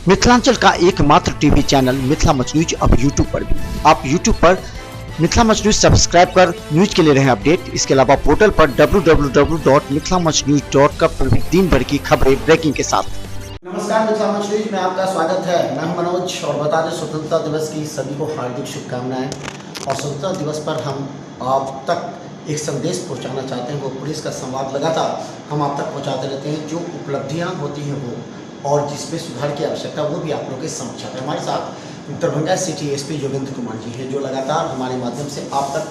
मिथिलांचल का एकमात्र TV channel Mithila much news अब यूट्यूब पर भी। आप यूट्यूब पर मिथिला मच न्यूज सब्सक्राइब कर न्यूज के लिए रहे अपडेट। इसके अलावा पोर्टल पर www.mithilamachnews.com पर भी दिन भर की खबरें ब्रेकिंग के साथ। नमस्कार, मिथिला मच न्यूज में आपका स्वागत है। मैं हूं मनोज और बता दें स्वतंत्रता दिवस की सभी को हार्दिक शुभकामनाएं। और स्वतंत्रता दिवस पर हम आप तक एक संदेश पहुंचाना चाहते हैं। वो पुलिस का संवाद लगातार हम आप तक पहुंचाते रहते हैं। जो उपलब्धियां होती हैं वो और जिसमें सुधार की आवश्यकता वो भी आप लोगों के समक्ष आते हैं। हमारे साथ दरभंगा सिटी एसपी योगेंद्र कुमार जी हैं, जो लगातार हमारे माध्यम से आप तक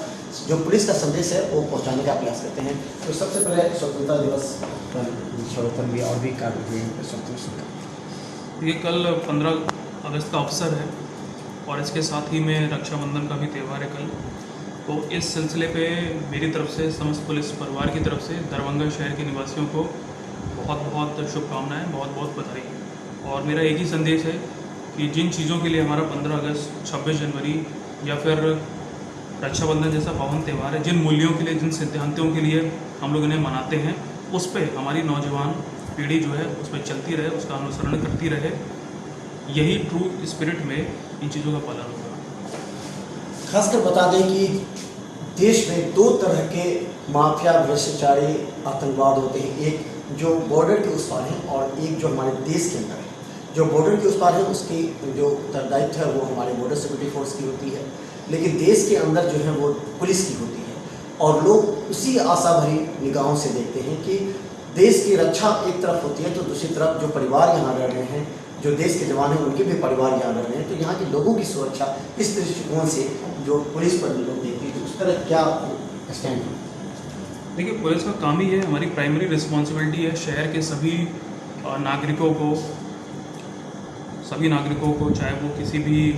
जो पुलिस का संदेश है वो पहुंचाने का प्रयास करते हैं। तो सबसे पहले स्वतंत्रता दिवस पर भी और भी कार्य ये कल 15 अगस्त का अवसर है और इसके साथ ही में रक्षाबंधन का भी त्यौहार है कल। तो इस सिलसिले पे मेरी तरफ से समस्त पुलिस परिवार की तरफ से दरभंगा शहर के निवासियों को बहुत बहुत शुभकामनाएं, बहुत बहुत बधाई। और मेरा एक ही संदेश है कि जिन चीज़ों के लिए हमारा 15 अगस्त, 26 जनवरी या फिर रक्षाबंधन जैसा पावन त्यौहार है, जिन मूल्यों के लिए, जिन सिद्धांतों के लिए हम लोग इन्हें मनाते हैं, उस पर हमारी नौजवान पीढ़ी जो है उस पर चलती रहे, उसका अनुसरण करती रहे। यही ट्रू स्पिरिट में इन चीज़ों का पालन होगा। खासकर बता दें कि देश में दो तरह के माफिया, भ्रष्टाचारी, आतंकवाद होते हैं। एक जो बॉर्डर के उस पार है और एक जो हमारे देश के अंदर है। जो बॉर्डर के उस पार है उसकी जो उत्तरदायित्व है वो हमारे बॉर्डर सिक्योरिटी फोर्स की होती है, लेकिन देश के अंदर जो है वो पुलिस की होती है। और लोग उसी आशा भरी निगाहों से देखते हैं कि देश की रक्षा एक तरफ होती है तो दूसरी तरफ जो परिवार यहाँ रह रहे हैं, जो देश के जवान हैं उनके भी परिवार यहाँ रह रहे हैं, तो यहाँ के लोगों की सुरक्षा इस दृष्टिकोण से जो पुलिस पर लोग देखते हैं, तो उस तरह क्या स्टैंड है? देखिए, पुलिस का काम ही है, हमारी प्राइमरी रिस्पॉन्सिबिलिटी है शहर के सभी नागरिकों को, चाहे वो किसी भी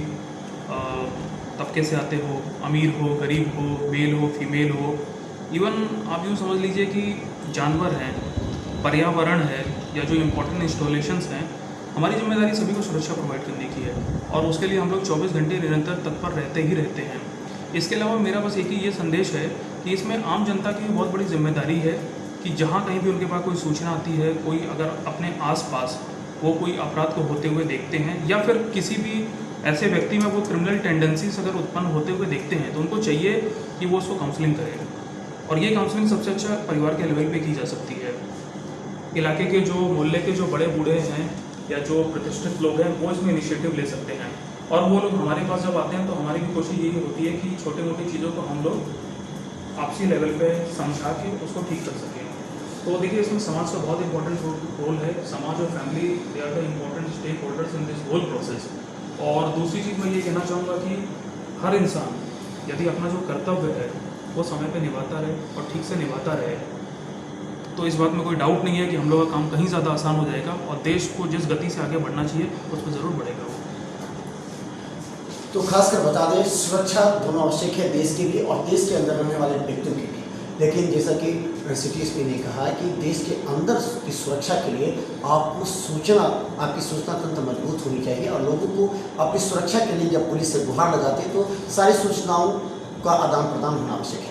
तबके से आते हो, अमीर हो, गरीब हो, मेल हो, फीमेल हो, इवन आप यूँ समझ लीजिए कि जानवर हैं, पर्यावरण है, या जो इम्पोर्टेंट इंस्टॉलेशंस हैं, हमारी जिम्मेदारी सभी को सुरक्षा प्रोवाइड करने की है और उसके लिए हम लोग 24 घंटे निरंतर तत्पर रहते ही रहते हैं। इसके अलावा मेरा बस एक ही ये संदेश है कि इसमें आम जनता की भी बहुत बड़ी जिम्मेदारी है कि जहाँ कहीं भी उनके पास कोई सूचना आती है, कोई अगर अपने आसपास वो कोई अपराध को होते हुए देखते हैं या फिर किसी भी ऐसे व्यक्ति में वो क्रिमिनल टेंडेंसीज अगर उत्पन्न होते हुए देखते हैं, तो उनको चाहिए कि वो उसको काउंसलिंग करें। और ये काउंसलिंग सबसे अच्छा परिवार के लेवल पे की जा सकती है। इलाके के जो मोहल्ले के जो बड़े बूढ़े हैं या जो प्रतिष्ठित लोग हैं वो इसमें इनिशिएटिव ले सकते हैं। और वो लोग हमारे पास जब आते हैं तो हमारी भी कोशिश यही होती है कि छोटी मोटी चीज़ों को हम लोग आपसी लेवल पे समझा के उसको ठीक कर सकें। तो देखिए, इसमें समाज का बहुत इंपॉर्टेंट रोल है। समाज और family, they are the important stake holders in this whole process. और दूसरी चीज़ मैं ये कहना चाहूँगा कि हर इंसान यदि अपना जो कर्तव्य है वो समय पे निभाता रहे और ठीक से निभाता रहे, तो इस बात में कोई डाउट नहीं है कि हम लोग का काम कहीं ज़्यादा आसान हो जाएगा और देश को जिस गति से आगे बढ़ना चाहिए उस पर ज़रूर बढ़ेगा। तो खासकर बता दें, सुरक्षा दोनों आवश्यक है, देश की भी और देश के अंदर रहने वाले व्यक्तियों की भी। लेकिन जैसा कि सिटी एसपी ने कहा है कि देश के अंदर की सुरक्षा के लिए आपकी सूचना तंत्र मजबूत होनी चाहिए और लोगों को अपनी सुरक्षा के लिए जब पुलिस से गुहार लगाते हैं तो सारी सूचनाओं का आदान प्रदान होना आवश्यक है।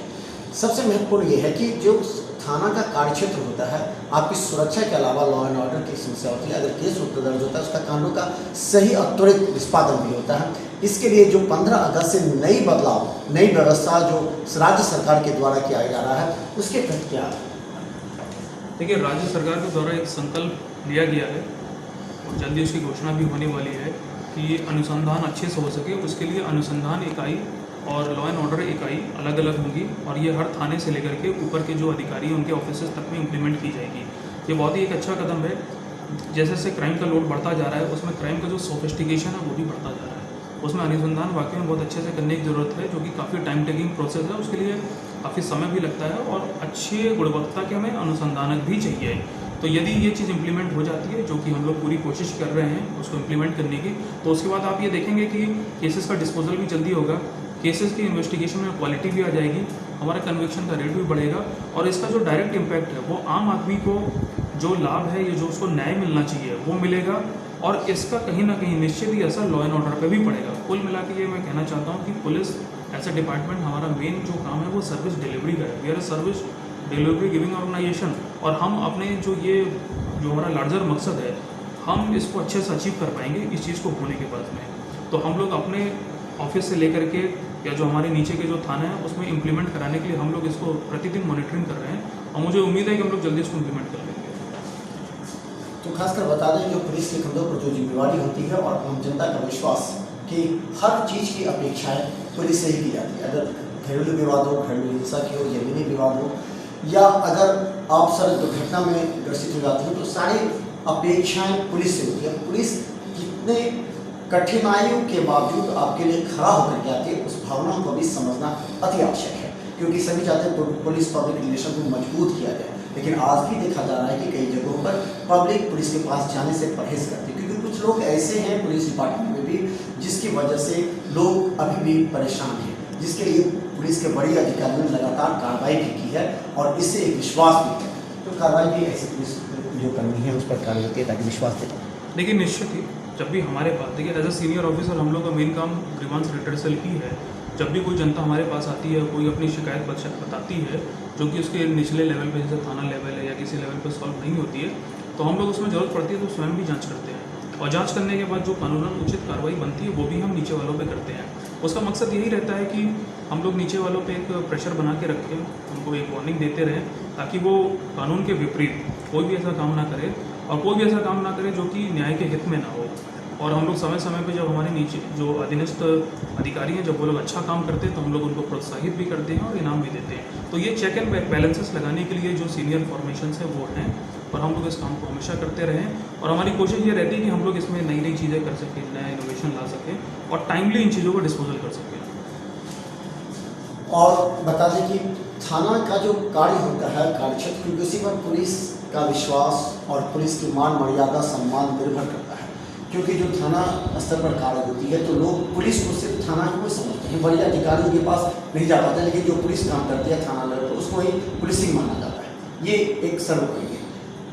सबसे महत्वपूर्ण ये है कि जो थाना का कार्यक्षेत्र होता है, आपकी सुरक्षा के अलावा लॉ एंड ऑर्डर की समस्या होती है। अगर केस दर्ज होता है उसका कानून का सही और त्वरित निष्पादन भी होता है। इसके लिए जो 15 अगस्त से नई व्यवस्था जो राज्य सरकार के द्वारा किया जा रहा है, उसके तहत क्या है? देखिए, राज्य सरकार के द्वारा एक संकल्प लिया गया है और जल्दी उसकी घोषणा भी होने वाली है कि अनुसंधान अच्छे से हो सके। उसके लिए अनुसंधान इकाई और लॉ एंड ऑर्डर इकाई अलग अलग होंगी और ये हर थाने से लेकर के ऊपर के जो अधिकारी हैं उनके ऑफिस तक में इम्प्लीमेंट की जाएगी। ये बहुत ही एक अच्छा कदम है। जैसे जैसे क्राइम का लोड बढ़ता जा रहा है, उसमें क्राइम का जो सोफिस्टिकेशन है वो भी बढ़ता जा रहा है। उसमें अनुसंधान वाकई में बहुत अच्छे से करने की ज़रूरत है, जो कि काफ़ी टाइम टेकिंग प्रोसेस है। उसके लिए काफ़ी समय भी लगता है और अच्छी गुणवत्ता के हमें अनुसंधानक भी चाहिए। तो यदि ये चीज़ इंप्लीमेंट हो जाती है, जो कि हम लोग पूरी कोशिश कर रहे हैं उसको इम्प्लीमेंट करने की, तो उसके बाद आप ये देखेंगे कि केसेस का डिस्पोजल भी जल्दी होगा, केसेस की इन्वेस्टिगेशन में क्वालिटी भी आ जाएगी, हमारा कन्विक्शन का रेट भी बढ़ेगा और इसका जो डायरेक्ट इम्पैक्ट है वो आम आदमी को जो लाभ है या जो उसको न्याय मिलना चाहिए वो मिलेगा और इसका कहीं ना कहीं निश्चित ही असर लॉ एंड ऑर्डर पे भी पड़ेगा। कुल मिला के ये मैं कहना चाहता हूँ कि पुलिस एज ए डिपार्टमेंट हमारा मेन जो काम है वो सर्विस डिलीवरी का है। We are a service delivery giving organisation और हम अपने जो हमारा लार्जर मकसद है हम इसको अच्छे से अचीव कर पाएंगे इस चीज़ को होने के बाद में। तो हम लोग अपने ऑफिस से लेकर के या जो हमारे नीचे के जो थाना है उसमें इम्प्लीमेंट कराने के लिए हम लोग इसको प्रतिदिन मॉनिटरिंग कर रहे हैं और मुझे उम्मीद है कि हम लोग जल्दी इसको इम्प्लीमेंट कर लेंगे। तो खासकर बता दें जो पुलिस के कंधों पर जो जिम्मेवारी होती है और आम जनता का विश्वास कि हर चीज़ की अपेक्षाएं पुलिस से ही की जाती है, अगर घरेलू विवाद हो, घरेलू हिंसा की हो, जमीनी विवाद हो, या अगर आप सड़क दुर्घटना में ग्रसित हो जाते हैं तो सारी अपेक्षाएं पुलिस से होती है। पुलिस कितने कठिनाइयों के बावजूद आपके लिए खड़ा होकर के आती है, उस भावना को भी समझना अति आवश्यक है, क्योंकि सभी चाहते हैं पुलिस पब्लिक रिलेशन को मजबूत किया जाए। लेकिन आज भी देखा जा रहा है कि कई जगहों पर पब्लिक पुलिस के पास जाने से परहेज करती है, क्योंकि कुछ लोग ऐसे हैं पुलिस डिपार्टमेंट में भी जिसकी वजह से लोग अभी भी परेशान हैं, जिसके लिए पुलिस के बड़े अधिकारियों ने लगातार कार्रवाई भी की है और इससे एक विश्वास भी है। तो कार्रवाई भी ऐसे पुलिस जो करनी है उस पर कार्य होती है ताकि विश्वास दे। लेकिन निश्चित ही जब भी हमारे पास, देखिए एज अ सीनियर ऑफिसर हम लोग का मेन काम ग्रीवांस रिटर्सल ही है। जब भी कोई जनता हमारे पास आती है, कोई अपनी शिकायत बताती है जो कि उसके निचले लेवल पे जैसे थाना लेवल है या किसी लेवल पे सॉल्व नहीं होती है, तो हम लोग उसमें ज़रूरत पड़ती है तो स्वयं भी जांच करते हैं और जांच करने के बाद जो कानूनन उचित कार्रवाई बनती है वो भी हम नीचे वालों पे करते हैं। उसका मकसद यही रहता है कि हम लोग नीचे वालों पे एक प्रेशर बना के रखें, उनको एक वार्निंग देते रहें ताकि वो कानून के विपरीत कोई भी ऐसा काम ना करे और कोई भी ऐसा काम ना करे जो कि न्याय के हित में ना हो। और हम लोग समय समय पे जब हमारे नीचे जो अधीनस्थ अधिकारी हैं जब वो लोग अच्छा काम करते हैं तो हम लोग उनको प्रोत्साहित भी करते हैं और इनाम भी देते हैं। तो ये चेक एंड बैलेंसेस लगाने के लिए जो सीनियर फॉर्मेशन है वो हैं और हम लोग इस काम को हमेशा करते रहें और हमारी कोशिश ये रहती है कि हम लोग इसमें नई नई चीज़ें कर सकें, नया इनोवेशन ला सकें और टाइमली इन चीज़ों को डिस्पोजल कर सकें। और बता दें कि थाना का जो कार्य होता है कार्यक्षेत्र, क्योंकि उसी पर पुलिस का विश्वास और पुलिस की मान मर्यादा सम्मान निर्भर करता है, क्योंकि जो थाना स्तर पर कार्य होती है तो लोग पुलिस को सिर्फ थाना को समझते हैं, बड़े अधिकारियों के पास नहीं जा पाते, लेकिन जो पुलिस काम करती है थाना लेवल पर उसको ही पुलिसिंग माना जाता है। ये एक सर्वोपरि है।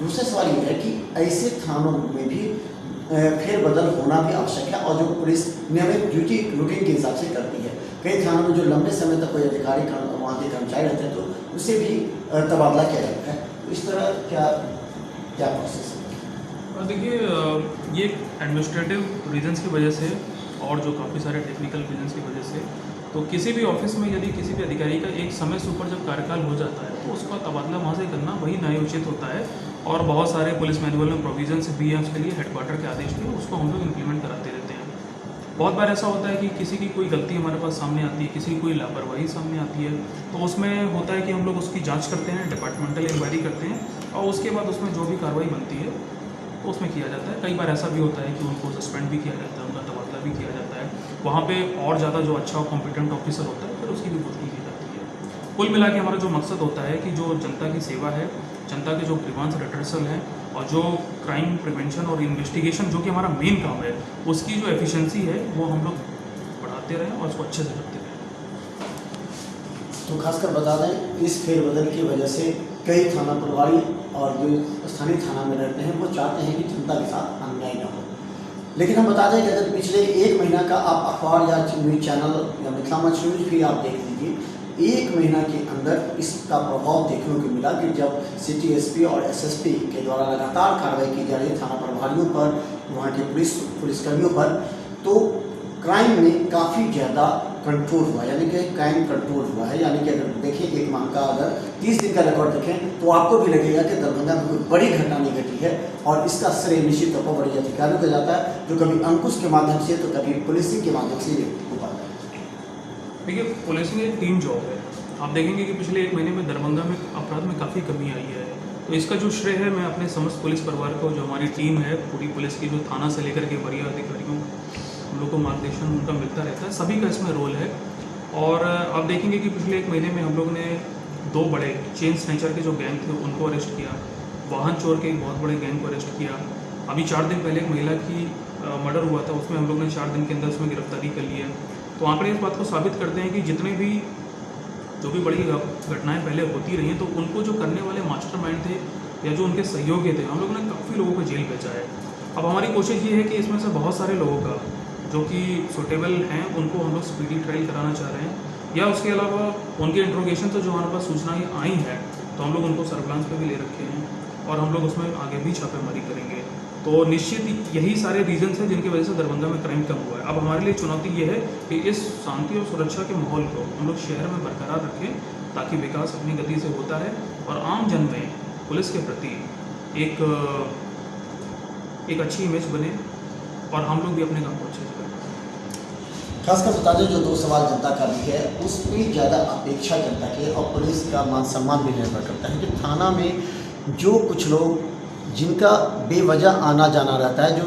दूसरा सवाल ये है कि ऐसे थानों में भी फेरबदल होना भी आवश्यक है और जो पुलिस नियमित ड्यूटी रूटीन के हिसाब से करती है। कई थानों में जो लंबे समय तक कोई अधिकारी वहाँ के कर्मचारी रहते हैं तो उससे भी तबादला किया जाता है। तो इस तरह क्या प्रोसेस है? देखिए ये एडमिनिस्ट्रेटिव रीजंस की वजह से और जो काफ़ी सारे टेक्निकल रीजंस की वजह से तो किसी भी ऑफिस में यदि किसी भी अधिकारी का एक समय से ऊपर जब कार्यकाल हो जाता है तो उसका तबादला वहाँ से करना वही न्यायोचित होता है और बहुत सारे पुलिस मैनुअल में प्रोविजंस भी हैं उसके लिए, हेडक्वार्टर के आदेश के उसको हम लोग इम्प्लीमेंट कराते रहते हैं। बहुत बार ऐसा होता है कि किसी की कोई गलती हमारे पास सामने आती है, किसी की कोई लापरवाही सामने आती है तो उसमें होता है कि हम लोग उसकी जांच करते हैं, डिपार्टमेंटल इंक्वायरी करते हैं और उसके बाद उसमें जो भी कार्रवाई बनती है तो उसमें किया जाता है। कई बार ऐसा भी होता है कि उनको सस्पेंड भी किया जाता है, उनका तबादला भी किया जाता है, वहाँ पे और ज़्यादा जो अच्छा और कॉम्पिटेंट ऑफिसर होता है फिर उसकी भी पुष्टि की जाती है। कुल मिला के हमारा जो मकसद होता है कि जो जनता की सेवा है, जनता के जो ग्रीवांस रिटर्सल है और जो क्राइम प्रिवेंशन और इन्वेस्टिगेशन जो कि हमारा मेन काम है उसकी जो एफिशिएंसी है वो हम लोग बढ़ाते रहें और उसको अच्छे से करते रहें। तो खासकर बता दें इस फेरबदल की वजह से कई थाना प्रभारी और जो स्थानीय थाना में रहते हैं वो चाहते हैं कि जनता के साथ अन्याय न हो। लेकिन हम बता दें कि अगर पिछले 1 महीना का आप अखबार या न्यूज़ चैनल या मिथिला मंच न्यूज़ भी आप देख लीजिए, 1 महीना के अंदर इसका प्रभाव देखने को मिला कि जब सिटी एसपी और एसएसपी के द्वारा लगातार कार्रवाई की जा रही है थाना प्रभारियों पर, वहाँ के पुलिसकर्मियों पर, तो क्राइम में काफ़ी ज़्यादा कंट्रोल हुआ, यानी कि क्राइम कंट्रोल हुआ है। यानी कि अगर देखें 1 माह का अगर 30 दिन का रिकॉर्ड देखें तो आपको भी लगेगा कि दरभंगा में कोई बड़ी घटना नहीं घटी है और इसका श्रेय निश्चित तौर पर बड़े अधिकारियों को जाता है, जो कभी अंकुश के माध्यम से तो कभी पुलिसिंग के माध्यम से हो पाता है। देखिए पुलिसिंग एक टीम जॉब है। आप देखेंगे कि पिछले 1 महीने में दरभंगा में अपराध में काफ़ी कमी आई है, तो इसका जो श्रेय है मैं अपने समस्त पुलिस परिवार को, जो हमारी टीम है पूरी पुलिस की, जो थाना से लेकर के वरीय अधिकारियों हम लोग को मार्गदर्शन उनका मिलता रहता है, सभी का इसमें रोल है। और आप देखेंगे कि पिछले 1 महीने में हम लोग ने 2 बड़े चेन स्नैचर के जो गैंग थे उनको अरेस्ट किया, वाहन चोर के एक बहुत बड़े गैंग को अरेस्ट किया। अभी 4 दिन पहले एक महिला की मर्डर हुआ था, उसमें हम लोग ने 4 दिन के अंदर उसमें गिरफ्तारी कर ली है। तो आंकड़े इस बात को साबित करते हैं कि जितने भी जो भी बड़ी घटनाएं पहले होती रही हैं तो उनको जो करने वाले मास्टरमाइंड थे या जो उनके सहयोगी थे, हम लोगों ने काफ़ी लोगों को जेल भेजा है। अब हमारी कोशिश ये है कि इसमें से बहुत सारे लोगों का जो कि सुटेबल हैं उनको हम लोग स्पीडी ट्रायल कराना चाह रहे हैं, या उसके अलावा उनके इंट्रोगेशन से जो हमारे पास सूचनाएँ आई हैं तो हम लोग उनको सर्विलांस पे भी ले रखे हैं और हम लोग उसमें आगे भी छापेमारी करेंगे। तो तो निश्चित यही सारे रीजंस हैं जिनकी वजह से दरभंगा में क्राइम कम हुआ है। अब हमारे लिए चुनौती ये है कि इस शांति और सुरक्षा के माहौल को हम लोग शहर में बरकरार रखें ताकि विकास अपनी गति से होता है और आम जन में पुलिस के प्रति एक अच्छी इमेज बने और हम लोग भी अपने काम को अच्छे से करें। खासकर बता दें, जो दो सवाल जनता का भी है उस पर ज़्यादा अपेक्षा जनता की है और पुलिस का मान सम्मान भी निर्भर करता है कि थाना में जो कुछ लोग जिनका बेवजह आना जाना रहता है, जो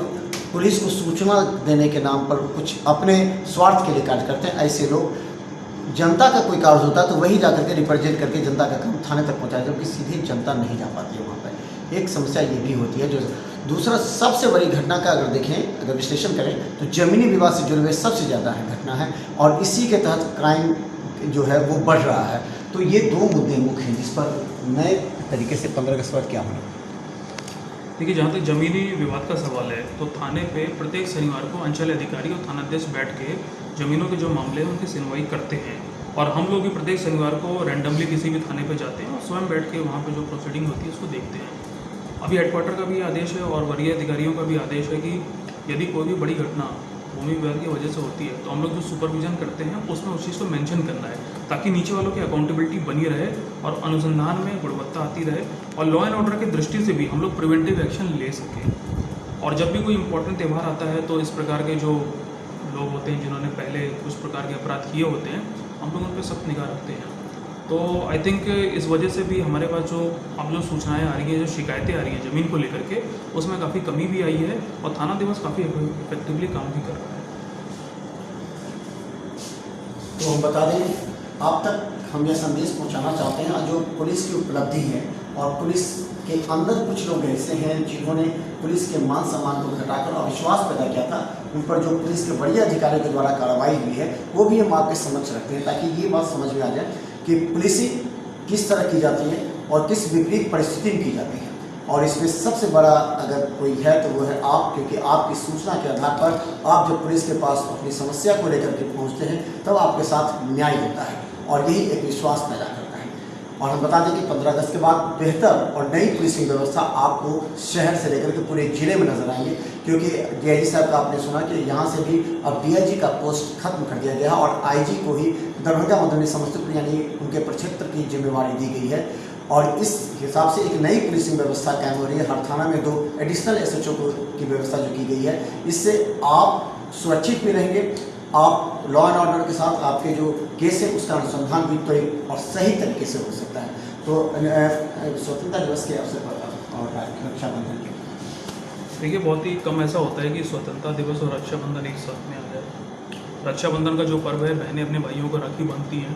पुलिस को सूचना देने के नाम पर कुछ अपने स्वार्थ के लिए कार्य करते हैं, ऐसे लोग जनता का कोई कार्य होता है तो वही जाकर के रिप्रेजेंट करके जनता का काम थाने तक पहुँचाए, जबकि सीधे जनता नहीं जा पाती है वहाँ पर। एक समस्या ये भी होती है। जो दूसरा सबसे बड़ी घटना का अगर देखें, अगर विश्लेषण करें तो ज़मीनी विवाद से जुड़े हुए सबसे ज़्यादा है घटना है और इसी के तहत क्राइम जो है वो बढ़ रहा है। तो ये दो मुद्दे मुख्य हैं जिस पर नए तरीके से 15 अगस्त पर क्या होना। देखिए, जहाँ तक ज़मीनी विवाद का सवाल है तो थाने पे प्रत्येक शनिवार को अंचल अधिकारी और थानाध्यक्ष बैठ के ज़मीनों के जो मामले हैं उनकी सुनवाई करते हैं और हम लोग भी प्रत्येक शनिवार को रैंडमली किसी भी थाने पे जाते हैं और स्वयं बैठ के वहाँ पे जो प्रोसीडिंग होती है उसको देखते हैं। अभी हेडक्वार्टर का भी आदेश है और वरीय अधिकारियों का भी आदेश है कि यदि कोई भी बड़ी घटना भूमि विवाद की वजह से होती है तो हम लोग जो सुपरविजन करते हैं उसमें उस चीज़ को मेंशन करना है ताकि नीचे वालों की अकाउंटेबिलिटी बनी रहे और अनुसंधान में गुणवत्ता आती रहे और लॉ एंड ऑर्डर की दृष्टि से भी हम लोग प्रिवेंटिव एक्शन ले सकें। और जब भी कोई इंपॉर्टेंट त्यौहार आता है तो इस प्रकार के जो लोग होते हैं जिन्होंने पहले कुछ प्रकार के अपराध किए होते हैं, हम लोग उन पर सख्त निगाह रखते हैं। तो आई थिंक इस वजह से भी हमारे पास जो अब जो सूचनाएं आ रही हैं, जो शिकायतें आ रही हैं ज़मीन को लेकर के, उसमें काफ़ी कमी भी आई है और थाना दिवस काफ़ी इफेक्टिवली काम भी कर रहा है। तो हम बता दें, आप तक हम यह संदेश पहुंचाना चाहते हैं जो पुलिस की उपलब्धि है और पुलिस के अंदर कुछ लोग ऐसे हैं जिन्होंने पुलिस के मान सम्मान को घटाकर अविश्वास पैदा किया था, उन पर जो पुलिस के बड़े अधिकारियों के द्वारा कार्रवाई हुई है वो भी हम आपके समक्ष रखते हैं ताकि ये बात समझ में आ जाए कि पुलिसिंग किस तरह की जाती है और किस विपरीत परिस्थिति में की जाती है। और इसमें सबसे बड़ा अगर कोई है तो वो है आप, क्योंकि आपकी सूचना के आधार पर आप जब पुलिस के पास अपनी समस्या को लेकर के पहुंचते हैं तब आपके साथ न्याय होता है और यही एक विश्वास पैदा करता है। और हम बता दें कि 15 अगस्त के बाद बेहतर और नई पुलिसिंग व्यवस्था आपको शहर से लेकर के पूरे जिले में नजर आएंगे, क्योंकि डीआईजी साहब का आपने सुना कि यहाँ से भी अब डीआईजी का पोस्ट खत्म कर दिया गया और आईजी को ही दरभंगा मधुबनी समस्तीपुर यानी उनके प्रक्षेत्र की जिम्मेवारी दी गई है। और इस हिसाब से एक नई पुलिसिंग व्यवस्था कायम हो रही है। हर थाना में 2 एडिशनल एसएचओ की व्यवस्था जो की गई है, इससे आप सुरक्षित भी रहेंगे, आप लॉ एंड ऑर्डर के साथ आपके जो केस है उसका अनुसंधान भी त्वरित और सही तरीके से हो सकता है। तो स्वतंत्रता दिवस के अवसर पर और रक्षाबंधन के, देखिए, बहुत ही कम ऐसा होता है कि स्वतंत्रता दिवस और रक्षाबंधन एक साथ में आ जाए। रक्षाबंधन का जो पर्व है, बहनें अपने भाइयों को राखी बांधती हैं।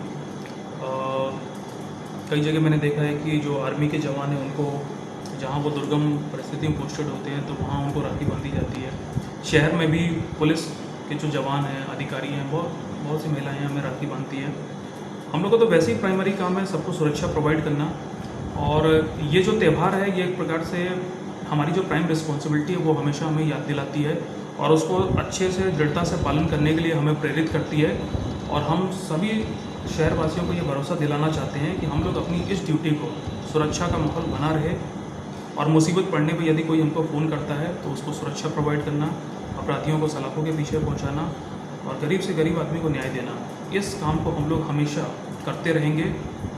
कई जगह मैंने देखा है कि जो आर्मी के जवान हैं उनको जहाँ वो दुर्गम परिस्थिति में पोस्टेड होते हैं तो वहाँ उनको राखी बांधी जाती है। शहर में भी पुलिस के जो जवान हैं, अधिकारी हैं, बहुत सी महिलाएं हमें राखी बांधती हैं। हम लोग को तो वैसे ही प्राइमरी काम है सबको सुरक्षा प्रोवाइड करना, और ये जो त्यौहार है ये एक प्रकार से हमारी जो प्राइम रिस्पॉन्सिबिलिटी है वो हमेशा हमें याद दिलाती है और उसको अच्छे से दृढ़ता से पालन करने के लिए हमें प्रेरित करती है। और हम सभी शहरवासियों को ये भरोसा दिलाना चाहते हैं कि हम लोग अपनी इस ड्यूटी को, सुरक्षा का माहौल बना रहे और मुसीबत पड़ने पर यदि कोई हमको फ़ोन करता है तो उसको सुरक्षा प्रोवाइड करना, अपराधियों को सलाखों के पीछे पहुंचाना और गरीब से गरीब आदमी को न्याय देना, इस काम को हम लोग हमेशा करते रहेंगे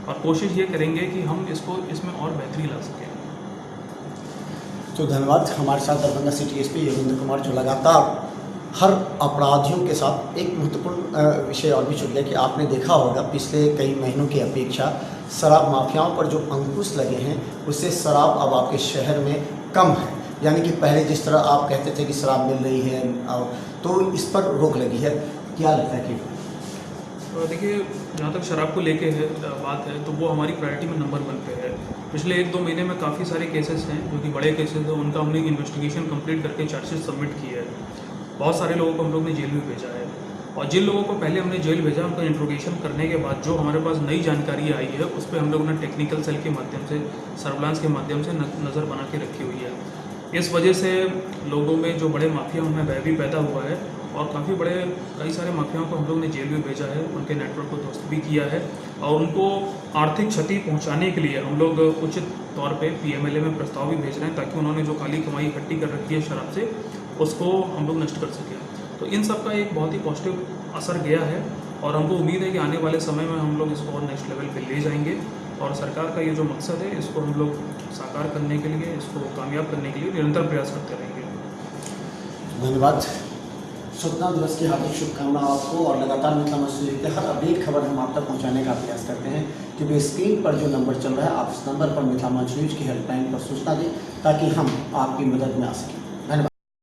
और कोशिश ये करेंगे कि हम इसमें और बेहतरी ला सकें। तो धन्यवाद। हमारे साथ दरभंगा सिटी एसपी योगेंद्र कुमार जो लगातार हर अपराधियों के साथ एक महत्वपूर्ण विषय और भी जुड़ गया कि आपने देखा होगा पिछले कई महीनों की अपेक्षा शराब माफियाओं पर जो अंकुश लगे हैं उससे शराब अब आपके शहर में कम है। यानी कि पहले जिस तरह आप कहते थे कि शराब मिल रही है तो इस पर रोक लगी है, क्या लगता है कि? देखिए, जहाँ तक शराब को लेके है बात है तो वो हमारी प्रायोरिटी में नंबर 1 पे है। पिछले 1-2 महीने में काफ़ी सारे केसेस हैं जो कि बड़े केसेस हैं, उनका हमने इन्वेस्टिगेशन कंप्लीट करके चार्जशीट सबमिट की है। बहुत सारे लोगों को हम लोग ने जेल में भेजा है और जिन लोगों को पहले हमने जेल भेजा उनका इंट्रोगेशन करने के बाद जो हमारे पास नई जानकारी आई है उस पर हम लोगों ने टेक्निकल सेल के माध्यम से, सर्विलांस के माध्यम से नज़र बना के रखी हुई है। इस वजह से लोगों में जो बड़े माफिया उनमें भय भी पैदा हुआ है और कई सारे माफियाओं को हम लोग ने जेल में भेजा है, उनके नेटवर्क को ध्वस्त भी किया है और उनको आर्थिक क्षति पहुंचाने के लिए हम लोग उचित तौर पे पीएमएलए में प्रस्ताव भी भेज रहे हैं ताकि उन्होंने जो काली कमाई इकट्ठी कर रखी है शराब से उसको हम लोग नष्ट कर सकें। तो इन सब का एक बहुत ही पॉजिटिव असर गया है और हमको उम्मीद है कि आने वाले समय में हम लोग इसको और नेक्स्ट लेवल पे ले जाएंगे और सरकार का ये जो मकसद है इसको हम लोग साकार करने के लिए, इसको कामयाब करने के लिए निरंतर प्रयास करते रहेंगे। धन्यवाद। स्वतंत्रता दिवस की हार्दिक शुभकामनाएं आपको और लगातार मिथिला मच न्यूज़ के हर अपडेट खबर हम आप तक पहुंचाने का प्रयास करते हैं, क्योंकि स्क्रीन पर जो नंबर चल रहा है आप इस नंबर पर मिथिला मच न्यूज़ की हेल्पलाइन पर सूचना दें ताकि हम आपकी मदद में आ सकें।